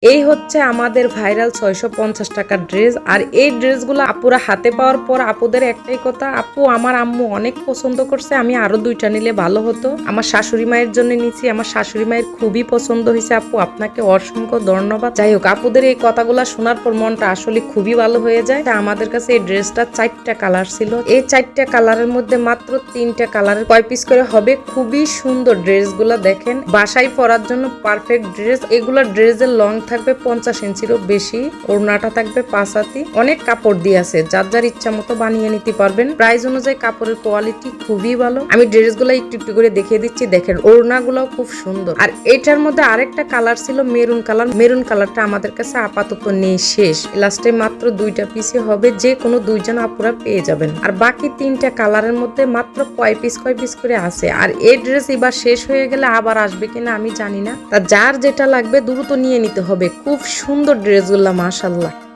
এই হচ্ছে আমাদের ভাইরাল 650 টাকার ড্রেস। আর এই ড্রেসগুলো আপুরা হাতে পাওয়ার পর আপুদের একটাই কথা, আপু আমার আম্মু অনেক পছন্দ করছে, আমি আরো 2টা নিলে ভালো হতো। আমার শাশুড়ি মায়ের জন্য নিচ্ছি, আমার শাশুড়ি মায়ের খুবই পছন্দ হয়েছে। আপু আপনাকে অসংখ্য ধন্যবাদ। যাই হোক, আপুদের এই কথাগুলো শোনার পর মনটা আসলে খুবই ভালো হয়ে যায়। আমাদের কাছে এই ড্রেসটা 4টা কালার ছিল। এই 4টা কালারের মধ্যে মাত্র 3টা কালারের কয় পিস করে হবে। খুবই সুন্দর ড্রেসগুলো, দেখেন বাসায় পরার জন্য পারফেক্ট ড্রেস। এগুলো ড্রেসের লং থাকবে 50 ইঞ্চিরও বেশি, ওড়নাটা থাকবে 5 হাতি। অনেক কাপড় দিয়ে আছে, যার যার ইচ্ছা মতো বানিয়ে নিতে পারবেন। প্রাইস অনুযায়ী কাপড়ের কোয়ালিটি খুবই ভালো। আমি ড্রেসগুলো একটু একটু করে দেখিয়ে দিচ্ছি, দেখেন ওড়নাগুলো খুব সুন্দর। আর এটার মধ্যে আরেকটা কালার ছিল মেরুন কালার। মেরুন কালারটা আমাদের কাছে আপাতত নেই, শেষ। লাস্টে মাত্র 2টা পিসই হবে, যে কোনো 2জন আপুরা পেয়ে যাবেন। আর বাকি 3টা কালারের মধ্যে মাত্র কয় পিস করে আছে। আর এই ড্রেস এবার শেষ হয়ে গেলে আবার আসবে কিনা আমি জানি না। তা যার যেটা লাগবে দ্রুত নিয়ে নিতে হবে। খুব সুন্দর ড্রেসগুলো, মাশাআল্লাহ।